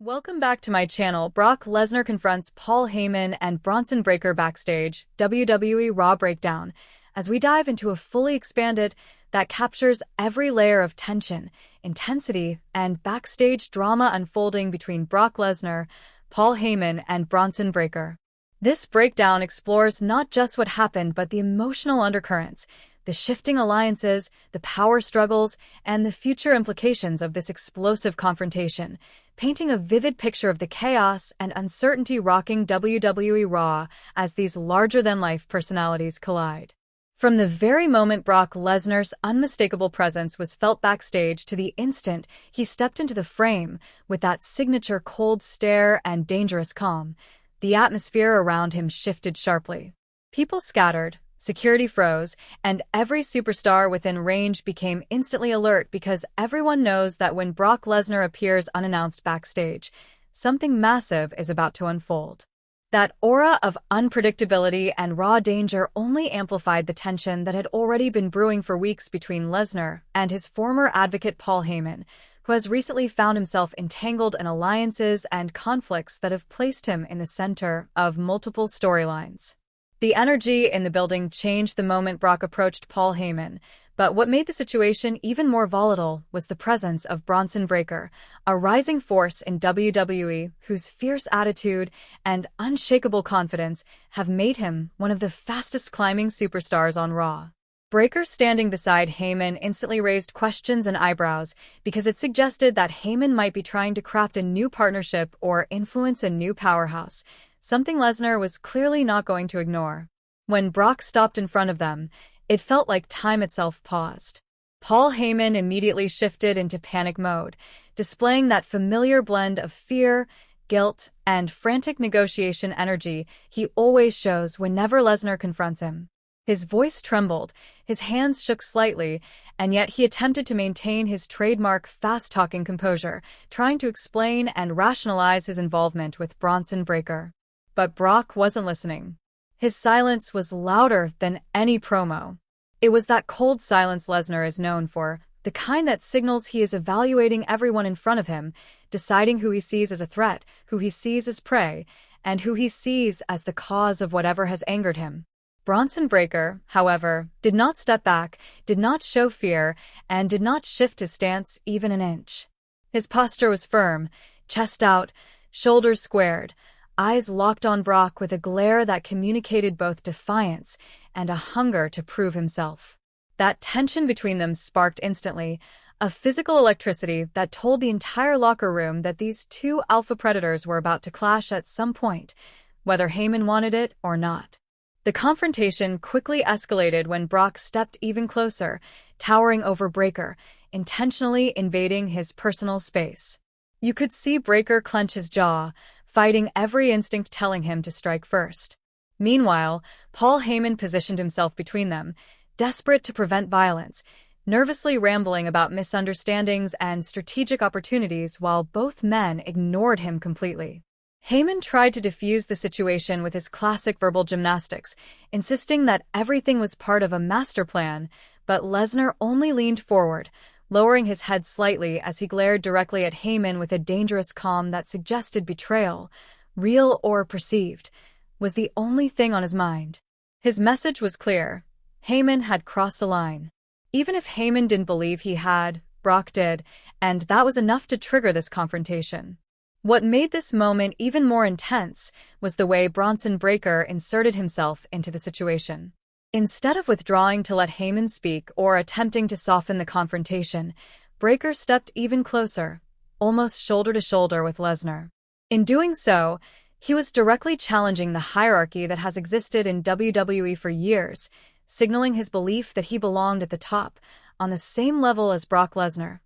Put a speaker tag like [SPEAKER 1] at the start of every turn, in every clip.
[SPEAKER 1] Welcome back to my channel. Brock Lesnar confronts Paul Heyman and Bronson Breakker backstage, WWE Raw breakdown, as we dive into a fully expanded that captures every layer of tension, intensity, and backstage drama unfolding between Brock Lesnar, Paul Heyman, and Bronson Breakker. This breakdown explores not just what happened, but the emotional undercurrents, the shifting alliances, the power struggles, and the future implications of this explosive confrontation, painting a vivid picture of the chaos and uncertainty rocking WWE Raw as these larger-than-life personalities collide. From the very moment Brock Lesnar's unmistakable presence was felt backstage to the instant he stepped into the frame with that signature cold stare and dangerous calm, the atmosphere around him shifted sharply. People scattered, security froze, and every superstar within range became instantly alert because everyone knows that when Brock Lesnar appears unannounced backstage, something massive is about to unfold. That aura of unpredictability and raw danger only amplified the tension that had already been brewing for weeks between Lesnar and his former advocate Paul Heyman, who has recently found himself entangled in alliances and conflicts that have placed him in the center of multiple storylines. The energy in the building changed the moment Brock approached Paul Heyman, but what made the situation even more volatile was the presence of Bronson Breakker, a rising force in WWE whose fierce attitude and unshakable confidence have made him one of the fastest-climbing superstars on Raw. Breakker standing beside Heyman instantly raised questions and eyebrows because it suggested that Heyman might be trying to craft a new partnership or influence a new powerhouse, something Lesnar was clearly not going to ignore. When Brock stopped in front of them, it felt like time itself paused. Paul Heyman immediately shifted into panic mode, displaying that familiar blend of fear, guilt, and frantic negotiation energy he always shows whenever Lesnar confronts him. His voice trembled, his hands shook slightly, and yet he attempted to maintain his trademark fast-talking composure, trying to explain and rationalize his involvement with Bronson Breakker. But Brock wasn't listening. His silence was louder than any promo. It was that cold silence Lesnar is known for, the kind that signals he is evaluating everyone in front of him, deciding who he sees as a threat, who he sees as prey, and who he sees as the cause of whatever has angered him. Bronson Breakker, however, did not step back, did not show fear, and did not shift his stance even an inch. His posture was firm, chest out, shoulders squared, eyes locked on Brock with a glare that communicated both defiance and a hunger to prove himself. That tension between them sparked instantly, a physical electricity that told the entire locker room that these two alpha predators were about to clash at some point, whether Heyman wanted it or not. The confrontation quickly escalated when Brock stepped even closer, towering over Breakker, intentionally invading his personal space. You could see Breakker clench his jaw, fighting every instinct telling him to strike first. Meanwhile, Paul Heyman positioned himself between them, desperate to prevent violence, nervously rambling about misunderstandings and strategic opportunities while both men ignored him completely. Heyman tried to defuse the situation with his classic verbal gymnastics, insisting that everything was part of a master plan, but Lesnar only leaned forward, lowering his head slightly as he glared directly at Heyman with a dangerous calm that suggested betrayal, real or perceived, was the only thing on his mind. His message was clear. Heyman had crossed a line. Even if Heyman didn't believe he had, Brock did, and that was enough to trigger this confrontation. What made this moment even more intense was the way Bronson Breakker inserted himself into the situation. Instead of withdrawing to let Heyman speak or attempting to soften the confrontation, Breakker stepped even closer, almost shoulder to shoulder with Lesnar. In doing so, he was directly challenging the hierarchy that has existed in WWE for years, signaling his belief that he belonged at the top, on the same level as Brock Lesnar.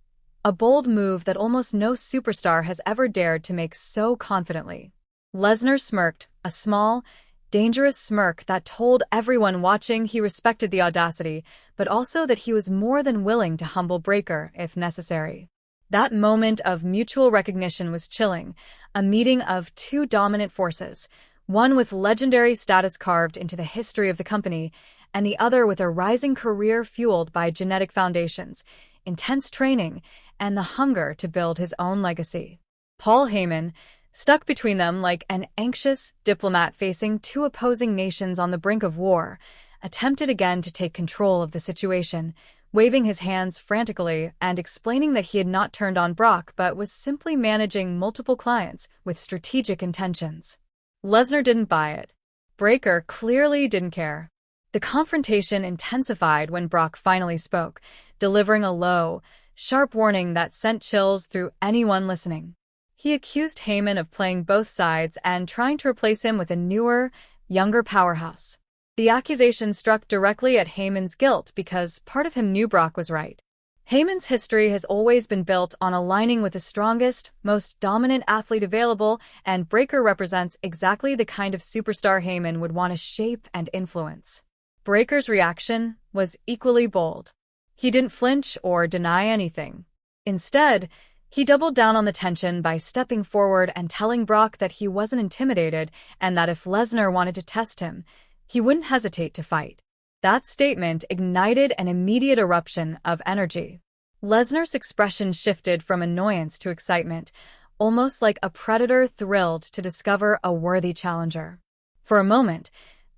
[SPEAKER 1] A bold move that almost no superstar has ever dared to make so confidently. Lesnar smirked, a small, dangerous smirk that told everyone watching he respected the audacity, but also that he was more than willing to humble Breakker if necessary. That moment of mutual recognition was chilling, a meeting of two dominant forces, one with legendary status carved into the history of the company, and the other with a rising career fueled by genetic foundations, intense training, and the hunger to build his own legacy. Paul Heyman, stuck between them like an anxious diplomat facing two opposing nations on the brink of war, attempted again to take control of the situation, waving his hands frantically and explaining that he had not turned on Brock but was simply managing multiple clients with strategic intentions. Lesnar didn't buy it. Breakker clearly didn't care. The confrontation intensified when Brock finally spoke, delivering a low, sharp warning that sent chills through anyone listening. He accused Heyman of playing both sides and trying to replace him with a newer, younger powerhouse. The accusation struck directly at Heyman's guilt because part of him knew Brock was right. Heyman's history has always been built on aligning with the strongest, most dominant athlete available, and Breakker represents exactly the kind of superstar Heyman would want to shape and influence. Breakker's reaction was equally bold. He didn't flinch or deny anything. Instead, he doubled down on the tension by stepping forward and telling Brock that he wasn't intimidated and that if Lesnar wanted to test him, he wouldn't hesitate to fight. That statement ignited an immediate eruption of energy. Lesnar's expression shifted from annoyance to excitement, almost like a predator thrilled to discover a worthy challenger. For a moment,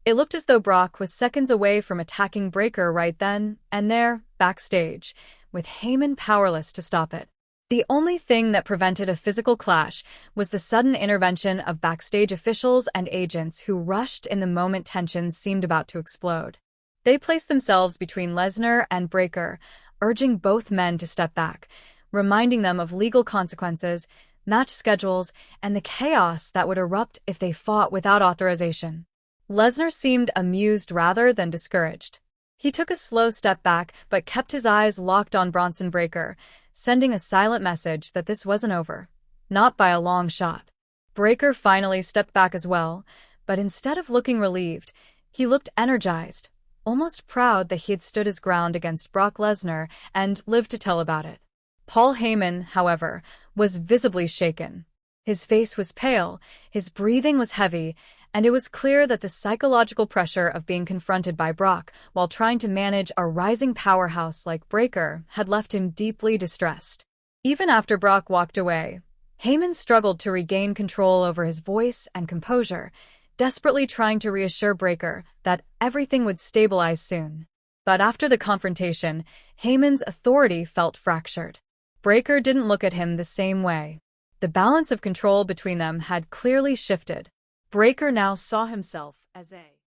[SPEAKER 1] it looked as though Brock was seconds away from attacking Breakker right then and there, backstage, with Heyman powerless to stop it. The only thing that prevented a physical clash was the sudden intervention of backstage officials and agents who rushed in the moment tensions seemed about to explode. They placed themselves between Lesnar and Breakker, urging both men to step back, reminding them of legal consequences, match schedules, and the chaos that would erupt if they fought without authorization. Lesnar seemed amused rather than discouraged. He took a slow step back but kept his eyes locked on Bronson Breakker, sending a silent message that this wasn't over. Not by a long shot. Breakker finally stepped back as well, but instead of looking relieved, he looked energized, almost proud that he had stood his ground against Brock Lesnar and lived to tell about it. Paul Heyman, however, was visibly shaken. His face was pale, his breathing was heavy, and it was clear that the psychological pressure of being confronted by Brock while trying to manage a rising powerhouse like Breakker had left him deeply distressed. Even after Brock walked away, Heyman struggled to regain control over his voice and composure, desperately trying to reassure Breakker that everything would stabilize soon. But after the confrontation, Heyman's authority felt fractured. Breakker didn't look at him the same way. The balance of control between them had clearly shifted. Breakker now saw himself as a